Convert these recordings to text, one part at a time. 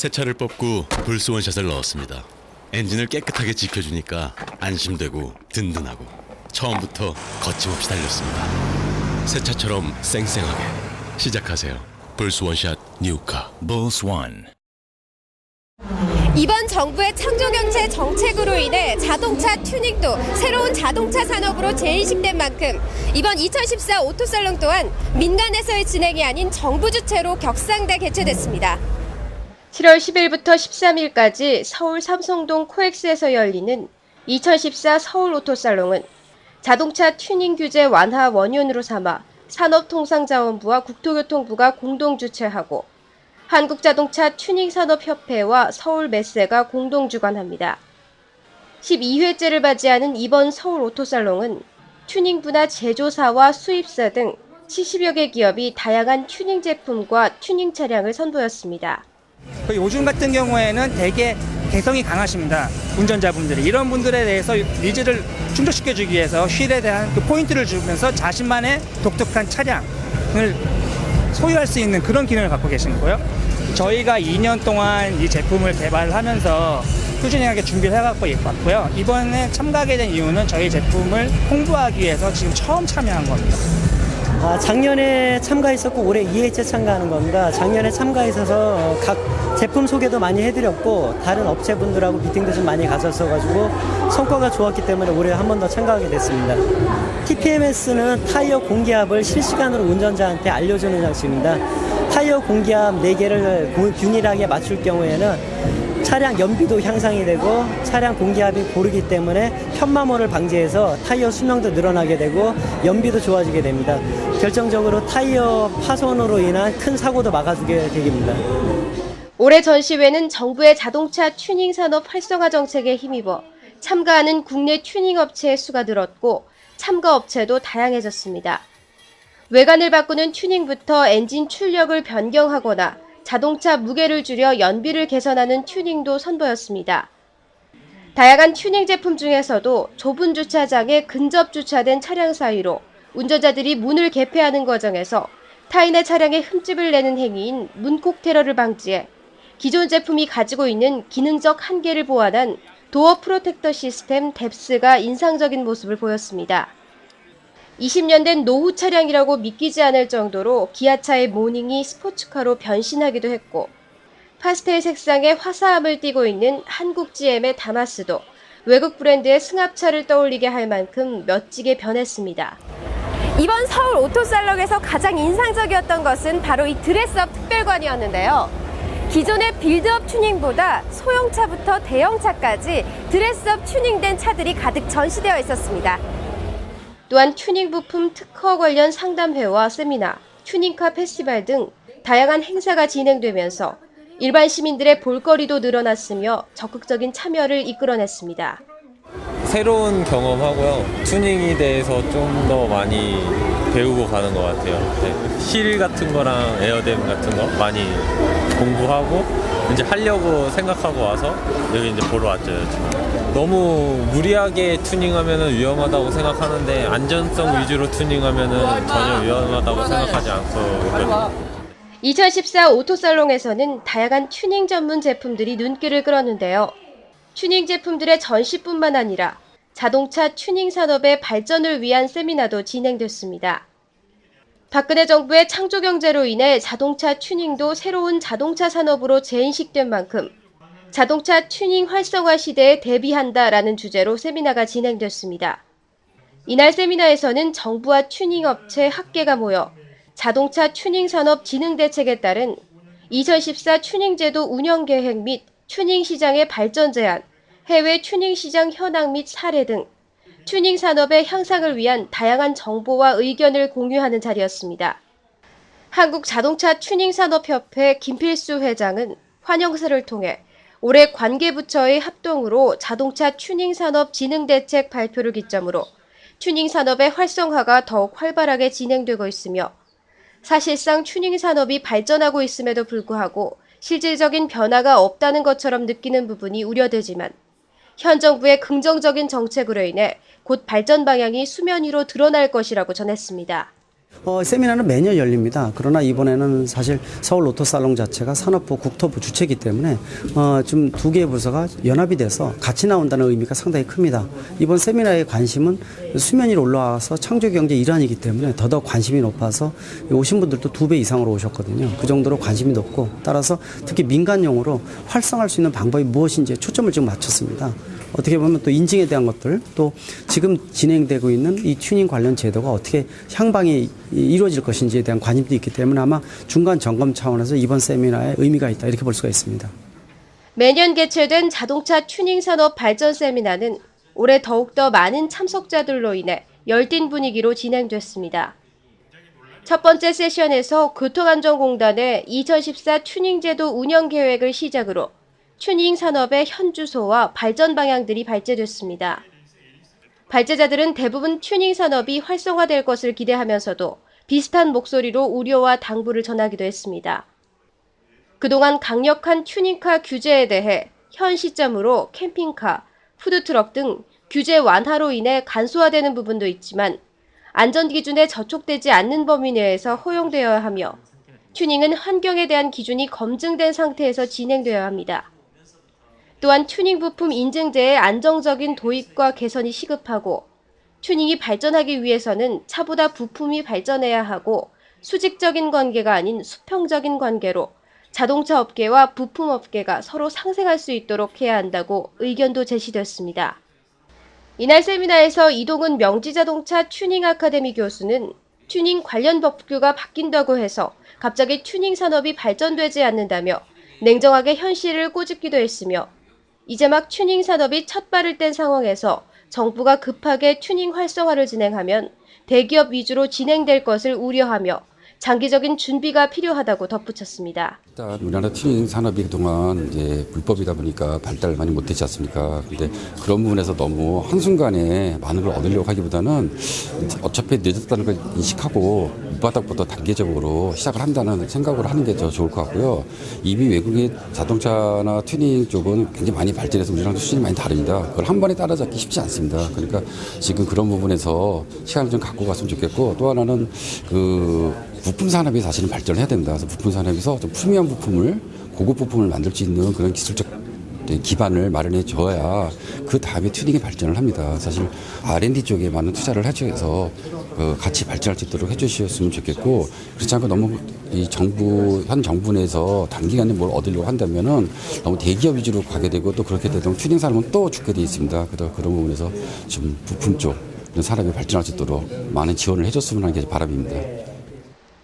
새 차를 뽑고 불스 원샷을 넣었습니다. 엔진을 깨끗하게 지켜주니까 안심되고 든든하고 처음부터 거침없이 달렸습니다. 새 차처럼 쌩쌩하게 시작하세요. 불스 원샷 뉴카 Bulls One. 이번 정부의 창조경제 정책으로 인해 자동차 튜닝도 새로운 자동차 산업으로 재인식된 만큼 이번 2014 오토살롱 또한 민간에서의 진행이 아닌 정부 주최로 격상돼 개최됐습니다. 7월 10일부터 13일까지 서울 삼성동 코엑스에서 열리는 2014 서울 오토살롱은 자동차 튜닝 규제 완화 원년으로 삼아 산업통상자원부와 국토교통부가 공동 주최하고 한국자동차 튜닝산업협회와 서울메세가 공동 주관합니다. 12회째를 맞이하는 이번 서울 오토살롱은 튜닝 분야 제조사와 수입사 등 70여 개 기업이 다양한 튜닝 제품과 튜닝 차량을 선보였습니다. 요즘 같은 경우에는 되게 개성이 강하십니다. 운전자분들이. 이런 분들에 대해서 니즈를 충족시켜주기 위해서 휠에 대한 그 포인트를 주면서 자신만의 독특한 차량을 소유할 수 있는 그런 기능을 갖고 계신 거고요. 저희가 2년 동안 이 제품을 개발하면서 꾸준하게 준비를 해갖고 왔고요. 이번에 참가하게 된 이유는 저희 제품을 홍보하기 위해서 지금 처음 참여한 겁니다. 작년에 참가했었고 올해 2회째 참가하는 겁니다. 작년에 참가했어서 각 제품 소개도 많이 해드렸고 다른 업체분들하고 미팅도 좀 많이 갔었어가지고 성과가 좋았기 때문에 올해 한 번 더 참가하게 됐습니다. TPMS는 타이어 공기압을 실시간으로 운전자한테 알려주는 장치입니다. 타이어 공기압 4개를 균일하게 맞출 경우에는 차량 연비도 향상이 되고 차량 공기압이 고르기 때문에 편마모를 방지해서 타이어 수명도 늘어나게 되고 연비도 좋아지게 됩니다. 결정적으로 타이어 파손으로 인한 큰 사고도 막아주게 됩니다. 올해 전시회는 정부의 자동차 튜닝 산업 활성화 정책에 힘입어 참가하는 국내 튜닝 업체의 수가 늘었고 참가 업체도 다양해졌습니다. 외관을 바꾸는 튜닝부터 엔진 출력을 변경하거나 자동차 무게를 줄여 연비를 개선하는 튜닝도 선보였습니다. 다양한 튜닝 제품 중에서도 좁은 주차장에 근접 주차된 차량 사이로 운전자들이 문을 개폐하는 과정에서 타인의 차량에 흠집을 내는 행위인 문콕 테러를 방지해 기존 제품이 가지고 있는 기능적 한계를 보완한 도어 프로텍터 시스템 뎁스가 인상적인 모습을 보였습니다. 20년 된 노후 차량이라고 믿기지 않을 정도로 기아차의 모닝이 스포츠카로 변신하기도 했고 파스텔 색상의 화사함을 띠고 있는 한국 GM의 다마스도 외국 브랜드의 승합차를 떠올리게 할 만큼 멋지게 변했습니다. 이번 서울 오토살롱에서 가장 인상적이었던 것은 바로 이 드레스업 특별관이었는데요. 기존의 빌드업 튜닝보다 소형차부터 대형차까지 드레스업 튜닝된 차들이 가득 전시되어 있었습니다. 또한 튜닝 부품 특허 관련 상담회와 세미나, 튜닝카 페스티벌 등 다양한 행사가 진행되면서 일반 시민들의 볼거리도 늘어났으며 적극적인 참여를 이끌어냈습니다. 새로운 경험하고요. 튜닝에 대해서 좀 더 많이 배우고 가는 것 같아요. 네. 힐 같은 거랑 에어댐 같은 거 많이 공부하고 이제 하려고 생각하고 와서 여기 이제 보러 왔죠. 지금. 너무 무리하게 튜닝하면 위험하다고 생각하는데 안전성 위주로 튜닝하면 전혀 위험하다고 생각하지 않고 있거든요. 2014 오토살롱에서는 다양한 튜닝 전문 제품들이 눈길을 끌었는데요. 튜닝 제품들의 전시뿐만 아니라 자동차 튜닝 산업의 발전을 위한 세미나도 진행됐습니다. 박근혜 정부의 창조경제로 인해 자동차 튜닝도 새로운 자동차 산업으로 재인식된 만큼 자동차 튜닝 활성화 시대에 대비한다라는 주제로 세미나가 진행됐습니다. 이날 세미나에서는 정부와 튜닝 업체 학계가 모여 자동차 튜닝 산업 진흥 대책에 따른 2014 튜닝 제도 운영 계획 및 튜닝 시장의 발전 제안, 해외 튜닝 시장 현황 및 사례 등 튜닝 산업의 향상을 위한 다양한 정보와 의견을 공유하는 자리였습니다. 한국자동차 튜닝산업협회 김필수 회장은 환영사를 통해 올해 관계부처의 합동으로 자동차 튜닝산업 진흥대책 발표를 기점으로 튜닝산업의 활성화가 더욱 활발하게 진행되고 있으며 사실상 튜닝산업이 발전하고 있음에도 불구하고 실질적인 변화가 없다는 것처럼 느끼는 부분이 우려되지만 현 정부의 긍정적인 정책으로 인해 곧 발전 방향이 수면 위로 드러날 것이라고 전했습니다. 세미나는 매년 열립니다. 그러나 이번에는 사실 서울 오토살롱 자체가 산업부, 국토부 주체이기 때문에 좀 두 개의 부서가 연합이 돼서 같이 나온다는 의미가 상당히 큽니다. 이번 세미나의 관심은 수면 위로 올라와서 창조경제 일환이기 때문에 더더욱 관심이 높아서 오신 분들도 2배 이상으로 오셨거든요. 그 정도로 관심이 높고 따라서 특히 민간용으로 활성화할 수 있는 방법이 무엇인지에 초점을 지금 맞췄습니다. 어떻게 보면 또 인증에 대한 것들 또 지금 진행되고 있는 이 튜닝 관련 제도가 어떻게 향방이 이루어질 것인지에 대한 관심도 있기 때문에 아마 중간 점검 차원에서 이번 세미나에 의미가 있다 이렇게 볼 수가 있습니다. 매년 개최된 자동차 튜닝 산업 발전 세미나는 올해 더욱더 많은 참석자들로 인해 열띤 분위기로 진행됐습니다. 첫 번째 세션에서 교통안전공단의 2014 튜닝제도 운영 계획을 시작으로 튜닝 산업의 현주소와 발전 방향들이 발제됐습니다. 발제자들은 대부분 튜닝 산업이 활성화될 것을 기대하면서도 비슷한 목소리로 우려와 당부를 전하기도 했습니다. 그동안 강력한 튜닝카 규제에 대해 현 시점으로 캠핑카, 푸드트럭 등 규제 완화로 인해 간소화되는 부분도 있지만 안전기준에 저촉되지 않는 범위 내에서 허용되어야 하며 튜닝은 환경에 대한 기준이 검증된 상태에서 진행되어야 합니다. 또한 튜닝 부품 인증제의 안정적인 도입과 개선이 시급하고 튜닝이 발전하기 위해서는 차보다 부품이 발전해야 하고 수직적인 관계가 아닌 수평적인 관계로 자동차 업계와 부품 업계가 서로 상생할 수 있도록 해야 한다고 의견도 제시됐습니다. 이날 세미나에서 이동은 명지자동차 튜닝 아카데미 교수는 튜닝 관련 법규가 바뀐다고 해서 갑자기 튜닝 산업이 발전되지 않는다며 냉정하게 현실을 꼬집기도 했으며 이제 막 튜닝 산업이 첫 발을 뗀 상황에서 정부가 급하게 튜닝 활성화를 진행하면 대기업 위주로 진행될 것을 우려하며 장기적인 준비가 필요하다고 덧붙였습니다. 일단 우리나라 튜닝 산업이 그동안 이제 불법이다 보니까 발달을 많이 못했지 않습니까? 근데 그런 부분에서 너무 한순간에 많은 걸 얻으려고 하기보다는 어차피 늦었다는 걸 인식하고 밑바닥부터 단계적으로 시작을 한다는 생각으로 하는 게 더 좋을 것 같고요. 이미 외국의 자동차나 튜닝 쪽은 굉장히 많이 발전해서 우리랑 수준이 많이 다릅니다. 그걸 한 번에 따라잡기 쉽지 않습니다. 그러니까 지금 그런 부분에서 시간을 좀 갖고 갔으면 좋겠고 또 하나는 부품 산업이 사실은 발전을 해야 됩니다. 그래서 부품 산업에서 좀 프리미엄 부품을 고급 부품을 만들 수 있는 그런 기술적 기반을 마련해 줘야 그 다음에 튜닝이 발전을 합니다. 사실 R&D 쪽에 많은 투자를 해서 같이 발전할 수 있도록 해주셨으면 좋겠고 그렇지 않고 너무 이 현 정부 내에서 단기간에 뭘 얻으려고 한다면은 너무 대기업 위주로 가게 되고 또 그렇게 되면 튜닝 산업은 또 죽게 돼 있습니다. 그래서 그런 부분에서 좀 부품 쪽 산업이 발전할 수 있도록 많은 지원을 해줬으면 하는 게 바람입니다.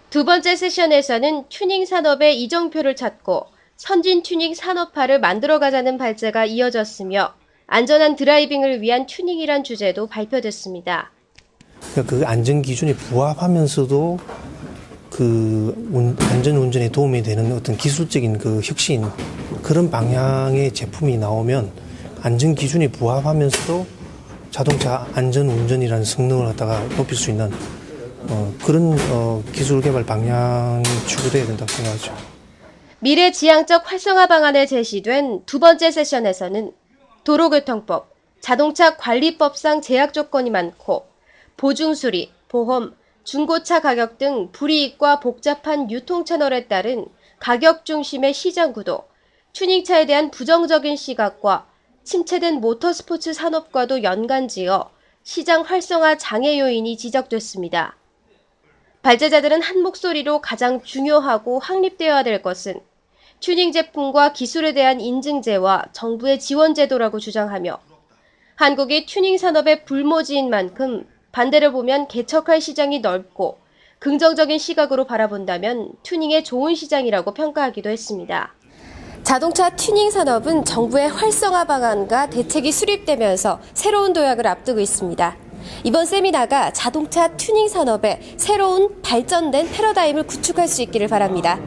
두 번째 세션에서는 튜닝 산업의 이정표를 찾고 선진 튜닝 산업화를 만들어가자는 발제가 이어졌으며 안전한 드라이빙을 위한 튜닝이란 주제도 발표됐습니다. 그 안전 기준에 부합하면서도 그 안전 운전에 도움이 되는 어떤 기술적인 그 혁신 그런 방향의 제품이 나오면 안전 기준에 부합하면서도 자동차 안전 운전이라는 성능을 갖다가 높일 수 있는 그런 기술 개발 방향이 추구돼야 된다고 생각하죠. 미래 지향적 활성화 방안에 제시된 두 번째 세션에서는 도로교통법, 자동차 관리법상 제약 조건이 많고 보증수리, 보험, 중고차 가격 등 불이익과 복잡한 유통 채널에 따른 가격 중심의 시장 구도, 튜닝차에 대한 부정적인 시각과 침체된 모터스포츠 산업과도 연관지어 시장 활성화 장애 요인이 지적됐습니다. 발제자들은 한 목소리로 가장 중요하고 확립되어야 될 것은 튜닝 제품과 기술에 대한 인증제와 정부의 지원 제도라고 주장하며 한국이 튜닝 산업의 불모지인 만큼 반대로 보면 개척할 시장이 넓고 긍정적인 시각으로 바라본다면 튜닝의 좋은 시장이라고 평가하기도 했습니다. 자동차 튜닝 산업은 정부의 활성화 방안과 대책이 수립되면서 새로운 도약을 앞두고 있습니다. 이번 세미나가 자동차 튜닝 산업의 새로운 발전된 패러다임을 구축할 수 있기를 바랍니다.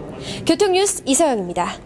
교통뉴스 이서영입니다.